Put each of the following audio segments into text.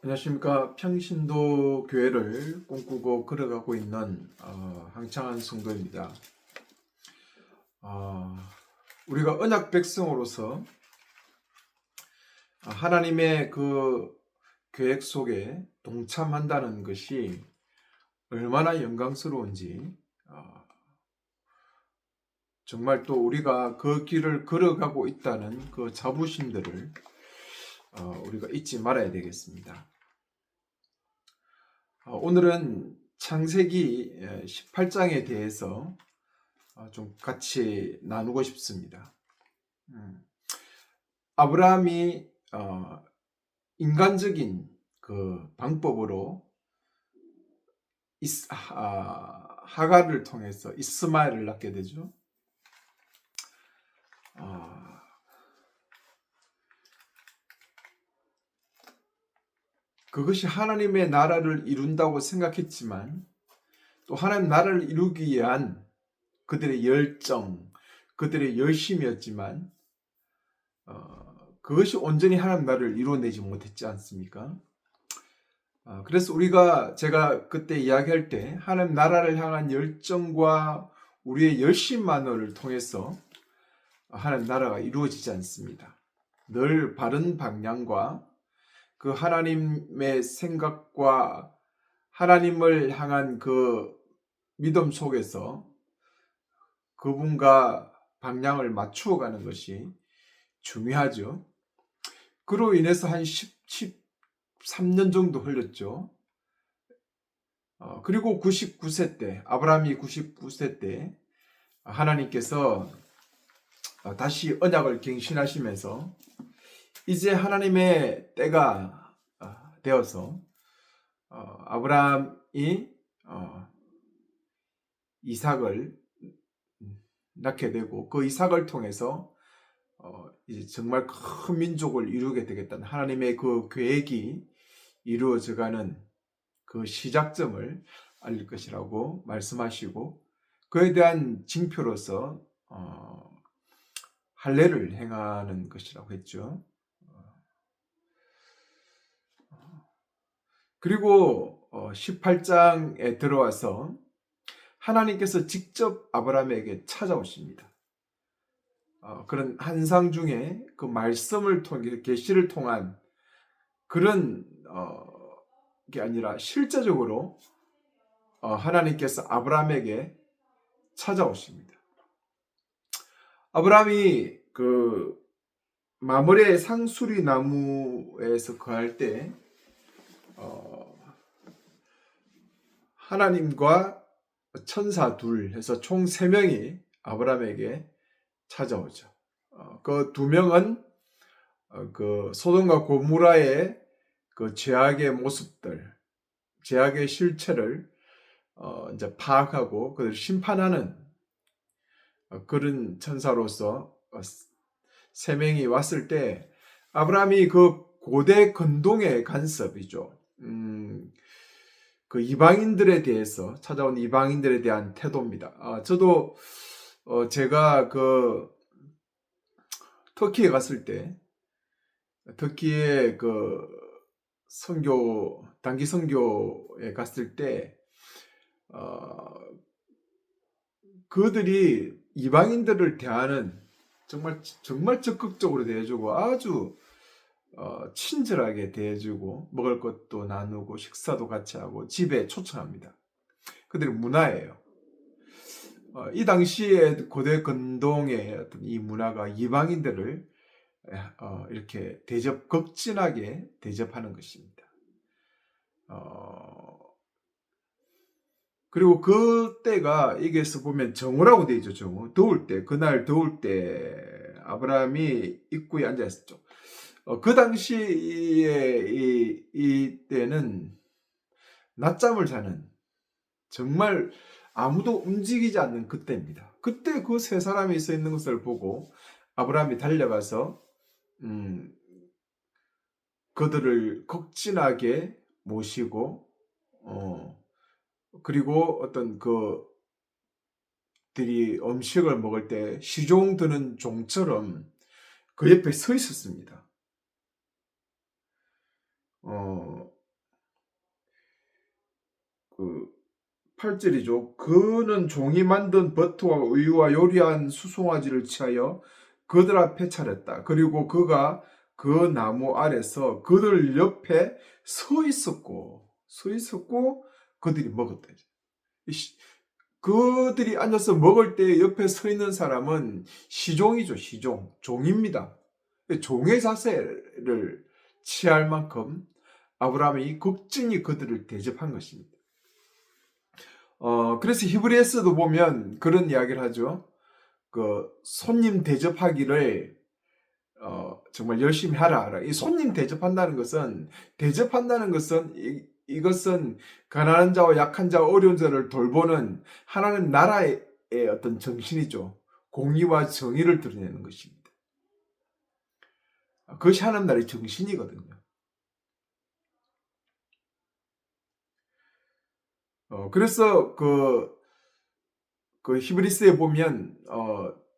안녕하십니까. 평신도 교회를 꿈꾸고 걸어가고 있는 항창한 성도입니다. 우리가 언약 백성으로서 하나님의 그 계획 속에 동참한다는 것이 얼마나 영광스러운지, 정말 또 우리가 그 길을 걸어가고 있다는 그 자부심들을 우리가 잊지 말아야 되겠습니다. 오늘은 창세기 18장에 대해서 좀 같이 나누고 싶습니다. 아브라함이 인간적인 그 방법으로 하갈을 통해서 이스마엘을 낳게 되죠. 그것이 하나님의 나라를 이룬다고 생각했지만 또 하나님 나라를 이루기 위한 그들의 열정, 그들의 열심이었지만 그것이 온전히 하나님 나라를 이루어내지 못했지 않습니까? 그래서 제가 그때 이야기할 때 하나님 나라를 향한 열정과 우리의 열심만을 통해서 하나님 나라가 이루어지지 않습니다. 늘 바른 방향과 그 하나님의 생각과 하나님을 향한 그 믿음 속에서 그분과 방향을 맞추어 가는 것이 중요하죠. 그로 인해서 한 13년 정도 흘렸죠. 그리고 99세 때, 아브라함이 99세 때 하나님께서 다시 언약을 갱신하시면서 이제 하나님의 때가 되어서 아브라함이 이삭을 낳게 되고 그 이삭을 통해서 이제 정말 큰 민족을 이루게 되겠다는 하나님의 그 계획이 이루어져가는 그 시작점을 알릴 것이라고 말씀하시고 그에 대한 징표로서 할례를 행하는 것이라고 했죠. 그리고 18장에 들어와서 하나님께서 직접 아브라함에게 찾아오십니다. 그런 환상 중에 그 말씀을 통해 계시를 통한 그런 게 아니라 실제적으로 하나님께서 아브라함에게 찾아오십니다. 아브라함이 그 마므레 상수리 나무에서 거할 때 하나님과 천사 둘 해서 총 3명이 아브라함에게 찾아오죠. 그 2명은 그 소돔과 고모라의 그 죄악의 모습들, 죄악의 실체를 이제 파악하고 그들을 심판하는 그런 천사로서 3명이 왔을 때 아브라함이 그 고대 근동의 간섭이죠. 그 이방인들에 대해서 찾아온 이방인들에 대한 태도입니다. 저도 제가 그 터키에 갔을 때 터키에 그 단기 선교에 갔을 때 그들이 이방인들을 대하는 정말 적극적으로 대해주고 아주 친절하게 대해주고 먹을 것도 나누고 식사도 같이 하고 집에 초청합니다. 그들의 문화예요. 이 당시에 고대 근동의 어떤 이 문화가 이방인들을 이렇게 극진하게 대접하는 것입니다. 그리고 그때가 여기에서 보면 정오라고 되어 있죠. 정오. 더울 때, 그날 더울 때 아브라함이 입구에 앉아 있었죠. 그 당시에 이때는 낮잠을 자는 정말 아무도 움직이지 않는 그때입니다. 그때 그 3사람이 서 있는 것을 보고 아브라함이 달려가서 그들을 극진하게 모시고 그리고 어떤 그들이 음식을 먹을 때 시종 드는 종처럼 그 옆에 서 있었습니다. 8절이죠. 그는 종이 만든 버터와 우유와 요리한 수송아지를 취하여 그들 앞에 차렸다. 그리고 그가 그 나무 아래서 그들 옆에 서 있었고 그들이 먹었다. 그들이 앉아서 먹을 때 옆에 서 있는 사람은 시종이죠. 시종. 종입니다. 종의 자세를 취할 만큼 아브라함이 극진히 그들을 대접한 것입니다. 그래서 히브리서도 보면 그런 이야기를 하죠. 그 손님 대접하기를 정말 열심히 하라. 이 손님 대접한다는 것은 이것은 가난한 자와 약한 자와 어려운 자를 돌보는 하나님 나라의 어떤 정신이죠. 공의와 정의를 드러내는 것입니다. 그것이 하나님 나라의 정신이거든요. 그래서 그 히브리스에 보면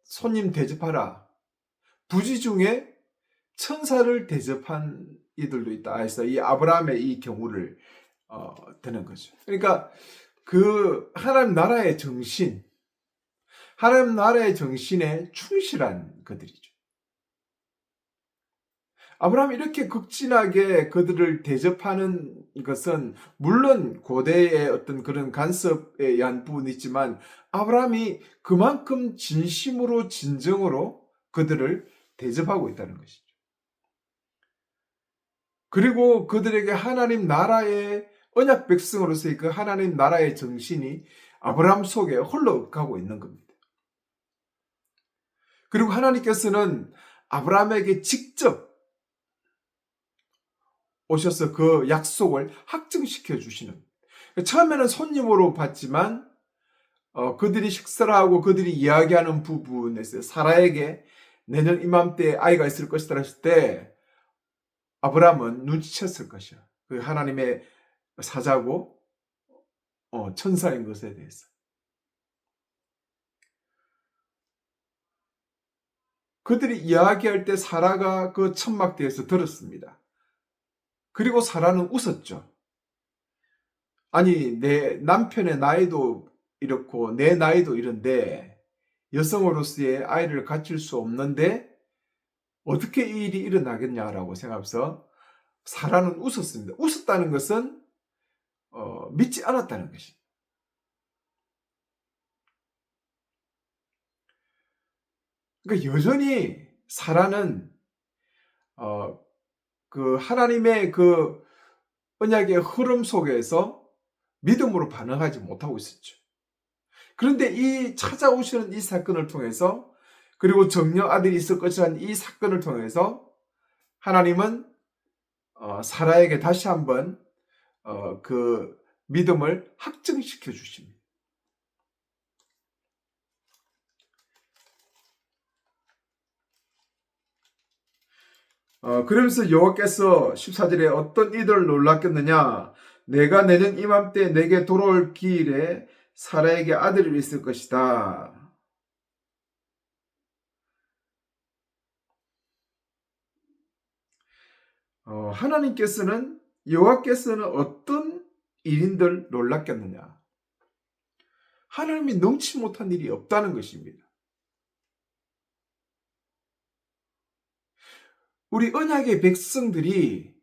손님 대접하라. 부지 중에 천사를 대접한 이들도 있다 해서 이 아브라함의 이 경우를 드는 거죠. 그러니까 그 하나님 나라의 정신에 충실한 그들이죠. 아브라함이 이렇게 극진하게 그들을 대접하는 것은 물론 고대의 어떤 그런 간섭에 의한 부분이 있지만 아브라함이 그만큼 진심으로 진정으로 그들을 대접하고 있다는 것이죠. 그리고 그들에게 하나님 나라의 언약 백성으로서의 그 하나님 나라의 정신이 아브라함 속에 흘러가고 있는 겁니다. 그리고 하나님께서는 아브라함에게 직접 오셔서 그 약속을 확증시켜 주시는. 처음에는 손님으로 봤지만 그들이 식사를 하고 그들이 이야기하는 부분에서 사라에게 내년 이맘때에 아이가 있을 것이다 했을 때 아브라함은 눈치챘을 것이야. 그 하나님의 사자고 천사인 것에 대해서. 그들이 이야기할 때 사라가 그 천막대에서 들었습니다. 그리고 사라는 웃었죠. 아니, 내 남편의 나이도 이렇고 내 나이도 이런데 여성으로서의 아이를 갖출 수 없는데 어떻게 이 일이 일어나겠냐라고 생각해서 사라는 웃었습니다. 웃었다는 것은 믿지 않았다는 것입니다. 그러니까 여전히 사라는 그 하나님의 그 언약의 흐름 속에서 믿음으로 반응하지 못하고 있었죠. 그런데 이 찾아오시는 이 사건을 통해서 그리고 정령 아들이 있을 것이라는 이 사건을 통해서 하나님은 사라에게 다시 한번 그 믿음을 확증시켜 주십니다. 그러면서 여호와께서 14절에 어떤 이들을 놀랐겠느냐 내가 내년 이맘때 내게 돌아올 길에 사라에게 아들이 있을 것이다. 여호와께서는 어떤 일인들 놀랐겠느냐. 하나님이 넘치 못한 일이 없다는 것입니다. 우리 언약의 백성들이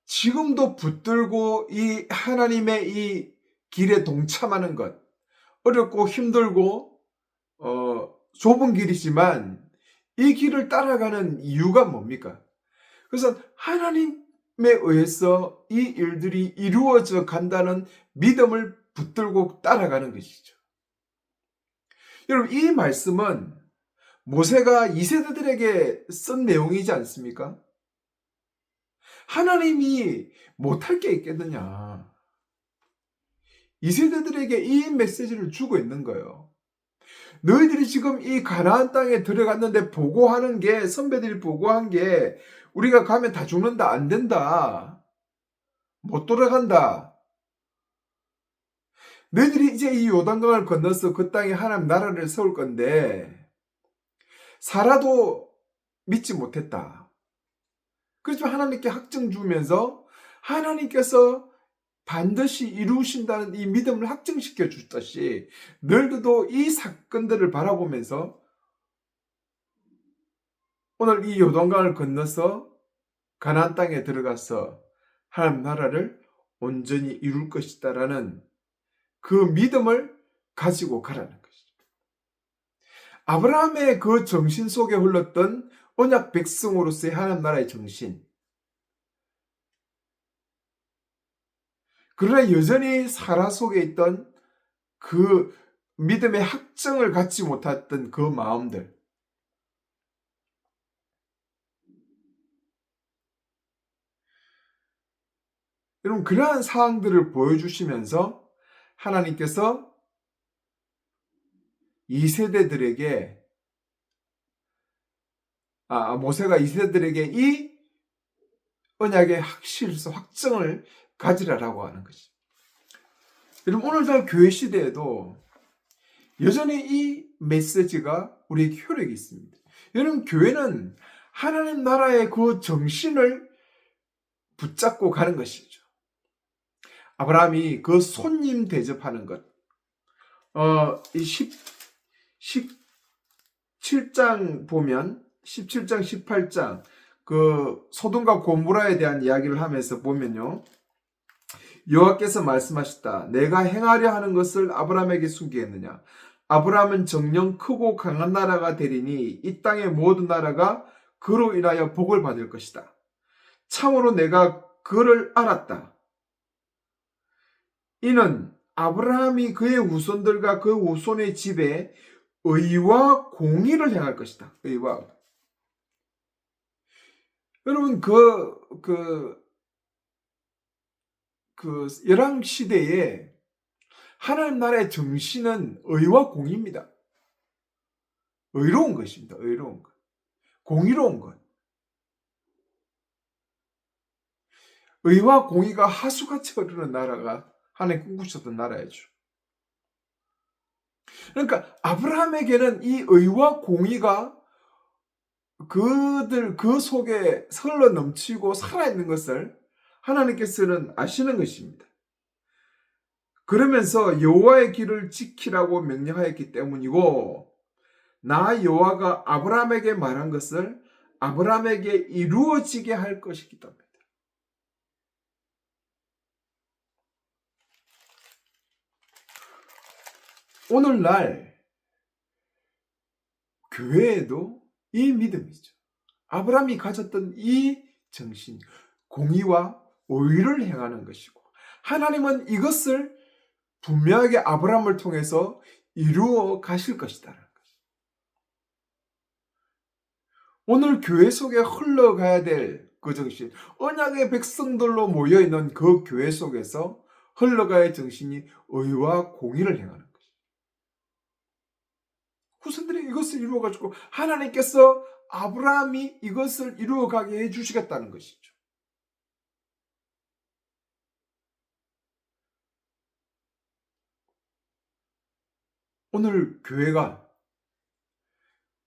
지금도 붙들고 이 하나님의 이 길에 동참하는 것, 어렵고 힘들고 좁은 길이지만 이 길을 따라가는 이유가 뭡니까? 그래서 하나님에 의해서 이 일들이 이루어져 간다는 믿음을 붙들고 따라가는 것이죠. 여러분, 이 말씀은 모세가 2세대들에게 쓴 내용이지 않습니까? 하나님이 못할 게 있겠느냐. 2세대들에게 이 메시지를 주고 있는 거예요. 너희들이 지금 이 가나안 땅에 들어갔는데 보고하는 게, 선배들이 보고한 게 우리가 가면 다 죽는다, 안 된다, 못 돌아간다. 너희들이 이제 이 요단강을 건너서 그 땅에 하나님 나라를 세울 건데 사라도 믿지 못했다. 그렇지만 하나님께 확증 주면서 하나님께서 반드시 이루신다는 이 믿음을 확증시켜 주듯이 너희들도 이 사건들을 바라보면서 오늘 이 요단강을 건너서 가나안 땅에 들어가서 하나님 나라를 온전히 이룰 것이다라는 그 믿음을 가지고 가라는 것이죠. 아브라함의 그 정신 속에 흘렀던 언약 백성으로서의 하나님 나라의 정신. 그러나 여전히 사라 속에 있던 그 믿음의 확증을 갖지 못했던 그 마음들. 여러분, 그러한 상황들을 보여주시면서 하나님께서 2세대들에게, 모세가 2세대들에게 이 언약의 확증을 가지라라고 하는 것이. 여러분, 오늘날 교회 시대에도 여전히 이 메시지가 우리에게 효력이 있습니다. 여러분, 교회는 하나님 나라의 그 정신을 붙잡고 가는 것이죠. 아브라함이 그 손님 대접하는 것, 이 17장 보면 17장 18장 그 소돔과 고모라에 대한 이야기를 하면서 보면요, 여호와께서 말씀하셨다. 내가 행하려 하는 것을 아브라함에게 숨기겠느냐. 아브라함은 정령 크고 강한 나라가 되리니 이 땅의 모든 나라가 그로 인하여 복을 받을 것이다. 참으로 내가 그를 알았다. 이는 아브라함이 그의 후손들과 그 후손의 집에 의와 공의를 행할 것이다. 의와. 여러분, 열왕 시대에 하나님 나라의 정신은 의와 공의입니다. 의로운 것입니다. 의로운 것. 공의로운 것. 의와 공의가 하수같이 흐르는 나라가 하나님 꿈꾸셨던 나라였죠. 그러니까 아브라함에게는 이 의와 공의가 그 속에 흘러 넘치고 살아있는 것을 하나님께서는 아시는 것입니다. 그러면서 여호와의 길을 지키라고 명령하였기 때문이고, 나 여호와가 아브라함에게 말한 것을 아브라함에게 이루어지게 할 것이기 때문입니다. 오늘날 교회에도 이 믿음이죠. 아브라함이 가졌던 이 정신, 공의와 의를 행하는 것이고, 하나님은 이것을 분명하게 아브라함을 통해서 이루어 가실 것이다. 오늘 교회 속에 흘러가야 될 그 정신, 언약의 백성들로 모여있는 그 교회 속에서 흘러가야 할 정신이 의와 공의를 행하는 것이죠. 후손들이 이것을 이루어가지고 하나님께서 아브라함이 이것을 이루어가게 해주시겠다는 것이죠. 오늘 교회가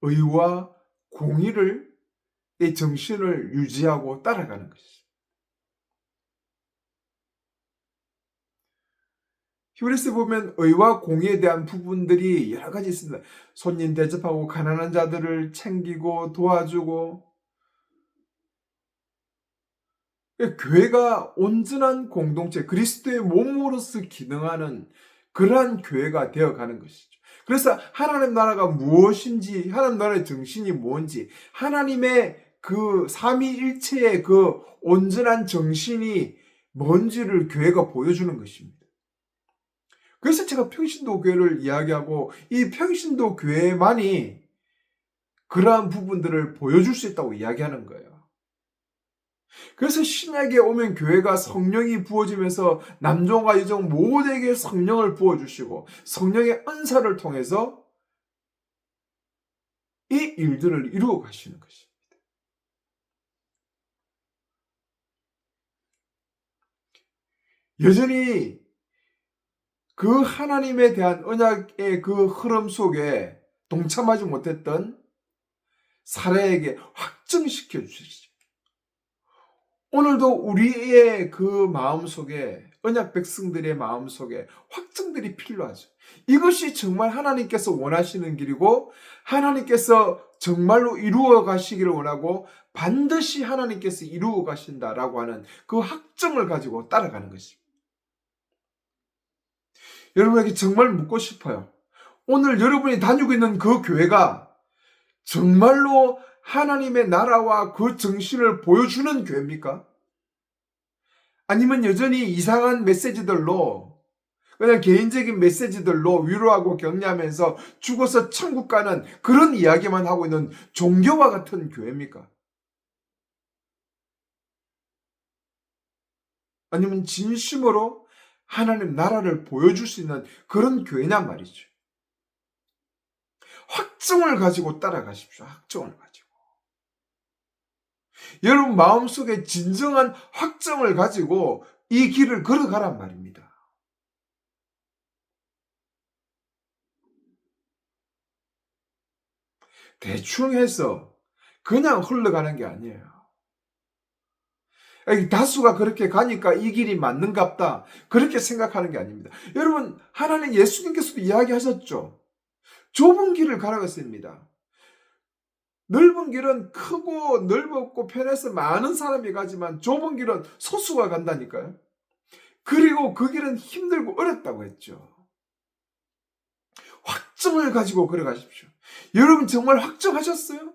의와 공의를 이 정신을 유지하고 따라가는 것이죠. 히브리서 보면 의와 공의에 대한 부분들이 여러 가지 있습니다. 손님 대접하고 가난한 자들을 챙기고 도와주고, 교회가 온전한 공동체, 그리스도의 몸으로서 기능하는 그러한 교회가 되어가는 것이죠. 그래서 하나님 나라가 무엇인지, 하나님 나라의 정신이 뭔지, 하나님의 그 삼위일체의 그 온전한 정신이 뭔지를 교회가 보여주는 것입니다. 그래서 제가 평신도 교회를 이야기하고, 이 평신도 교회만이 그러한 부분들을 보여줄 수 있다고 이야기하는 거예요. 그래서 신약에 오면 교회가 성령이 부어지면서 남종과 여종 모두에게 성령을 부어주시고 성령의 은사를 통해서 이 일들을 이루어 가시는 것입니다. 여전히 그 하나님에 대한 언약의 그 흐름 속에 동참하지 못했던 사라에게 확증시켜 주시죠. 오늘도 우리의 그 마음 속에 언약 백성들의 마음속에 확증들이 필요하죠. 이것이 정말 하나님께서 원하시는 길이고 하나님께서 정말로 이루어 가시기를 원하고 반드시 하나님께서 이루어 가신다라고 하는 그 확증을 가지고 따라가는 것입니다. 여러분에게 정말 묻고 싶어요. 오늘 여러분이 다니고 있는 그 교회가 정말로 하나님의 나라와 그 정신을 보여주는 교회입니까? 아니면 여전히 이상한 메시지들로, 그냥 개인적인 메시지들로 위로하고 격려하면서 죽어서 천국 가는 그런 이야기만 하고 있는 종교와 같은 교회입니까? 아니면 진심으로 하나님 나라를 보여줄 수 있는 그런 교회냔 말이죠. 확증을 가지고 따라가십시오. 확증을 가지고. 여러분 마음속에 진정한 확증을 가지고 이 길을 걸어가란 말입니다. 대충 해서 그냥 흘러가는 게 아니에요. 다수가 그렇게 가니까 이 길이 맞는갑다. 그렇게 생각하는 게 아닙니다. 여러분, 하나님 예수님께서도 이야기하셨죠. 좁은 길을 가라고 했습니다. 넓은 길은 크고 넓고 편해서 많은 사람이 가지만 좁은 길은 소수가 간다니까요. 그리고 그 길은 힘들고 어렵다고 했죠. 확증을 가지고 걸어가십시오. 여러분 정말 확증하셨어요?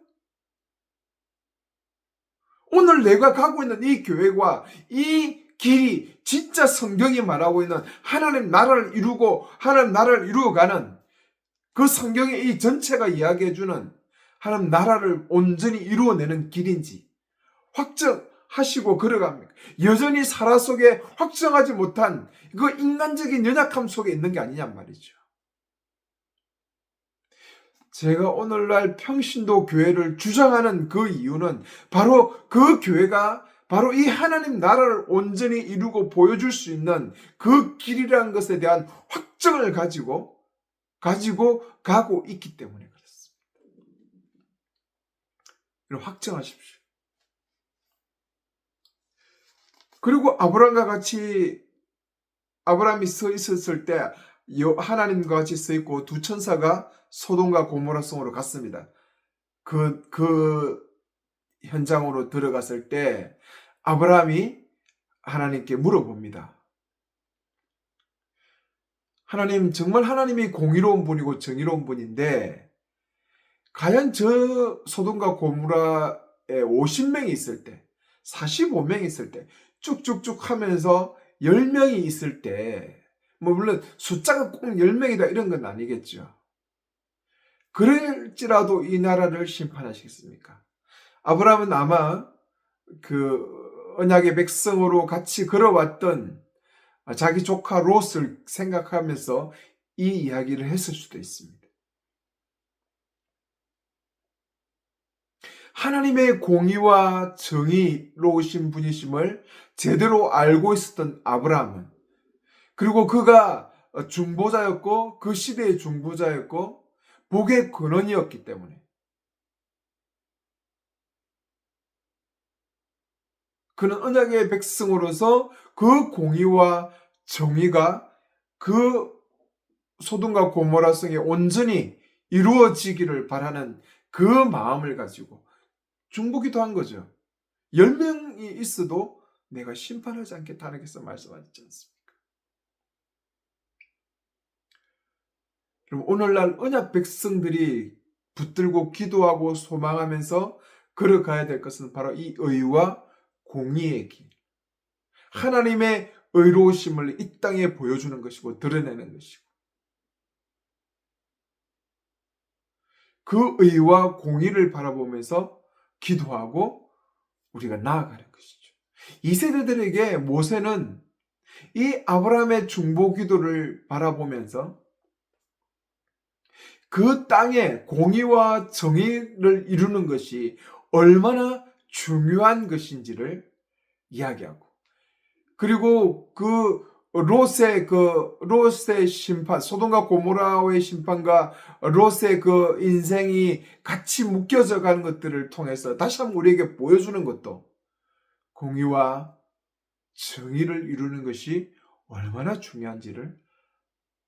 오늘 내가 가고 있는 이 교회와 이 길이 진짜 성경이 말하고 있는 하나님 나라를 이루고 하나님 나라를 이루어가는 그 성경의 이 전체가 이야기해주는 하나님 나라를 온전히 이루어내는 길인지 확정하시고 걸어갑니까? 여전히 살아 속에 확정하지 못한 그 인간적인 연약함 속에 있는 게 아니냔 말이죠. 제가 오늘날 평신도 교회를 주장하는 그 이유는 바로 그 교회가 바로 이 하나님 나라를 온전히 이루고 보여줄 수 있는 그 길이라는 것에 대한 확정을 가지고 가고 있기 때문에 그렇습니다. 확정하십시오. 그리고 아브라함과 같이 아브라함이 서 있었을 때 하나님과 같이 서 있고 두 천사가 소돔과 고모라 성으로 갔습니다. 그 현장으로 들어갔을 때 아브라함이 하나님께 물어봅니다. 하나님, 정말 하나님이 공의로운 분이고 정의로운 분인데 과연 저 소돔과 고모라에 50명이 있을 때, 45명이 있을 때 쭉쭉쭉 하면서 10명이 있을 때, 물론 숫자가 꼭 10명이다 이런 건 아니겠죠. 그럴지라도 이 나라를 심판하시겠습니까? 아브라함은 아마 그 언약의 백성으로 같이 걸어왔던 자기 조카 롯을 생각하면서 이 이야기를 했을 수도 있습니다. 하나님의 공의와 정의로우신 분이심을 제대로 알고 있었던 아브라함은, 그리고 그가 중보자였고 그 시대의 중보자였고 복의 근원이었기 때문에 그는 언약의 백성으로서 그 공의와 정의가 그 소돔과 고모라 성에 온전히 이루어지기를 바라는 그 마음을 가지고 중보기도 한 거죠. 10명이 있어도 내가 심판하지 않겠다 하나님께서 말씀하셨지 않습니까? 그럼 오늘날 언약 백성들이 붙들고 기도하고 소망하면서 걸어가야 될 것은 바로 이 의와 공의의 길. 하나님의 의로우심을 이 땅에 보여주는 것이고 드러내는 것이고 그 의와 공의를 바라보면서 기도하고 우리가 나아가는 것이죠. 이 세대들에게 모세는 이 아브라함의 중보 기도를 바라보면서 그 땅에 공의와 정의를 이루는 것이 얼마나 중요한 것인지를 이야기하고, 그리고 롯의 심판, 소돔과 고모라의 심판과 롯의 그 인생이 같이 묶여져 가는 것들을 통해서 다시 한번 우리에게 보여주는 것도 공의와 정의를 이루는 것이 얼마나 중요한지를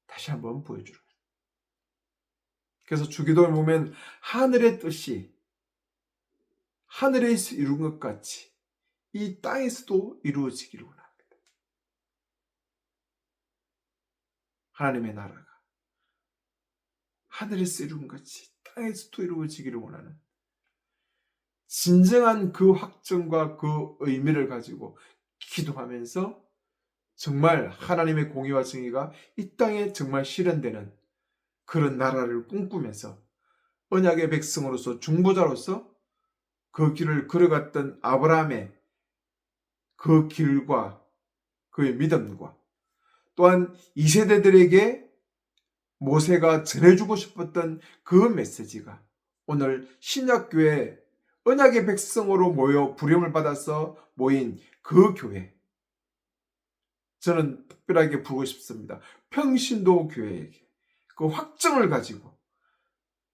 다시 한번 보여주는 거예요. 그래서 주기도를 보면 하늘의 뜻이 하늘에서 이룬 것 같이 이 땅에서도 이루어지기를 원합니다. 하나님의 나라가 하늘에서 이룬 것 같이 땅에서도 이루어지기를 원하는 진정한 그 확정과 그 의미를 가지고 기도하면서 정말 하나님의 공의와 정의가 이 땅에 정말 실현되는 그런 나라를 꿈꾸면서 언약의 백성으로서 중보자로서 그 길을 걸어갔던 아브라함의 그 길과 그의 믿음과 또한 2세대들에게 모세가 전해주고 싶었던 그 메시지가 오늘 신약교회 언약의 백성으로 모여 부름을 받아서 모인 그 교회, 저는 특별하게 부르고 싶습니다. 평신도 교회에게 그 확정을 가지고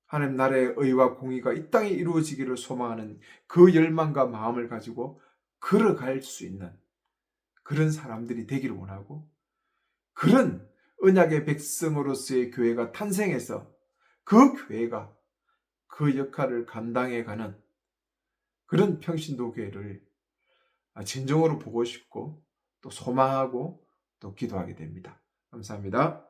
하나님 나라의 의와 공의가 이 땅에 이루어지기를 소망하는 그 열망과 마음을 가지고 걸어갈 수 있는 그런 사람들이 되기를 원하고, 그런 언약의 백성으로서의 교회가 탄생해서 그 교회가 그 역할을 감당해가는 그런 평신도 교회를 진정으로 보고 싶고 또 소망하고 또 기도하게 됩니다. 감사합니다.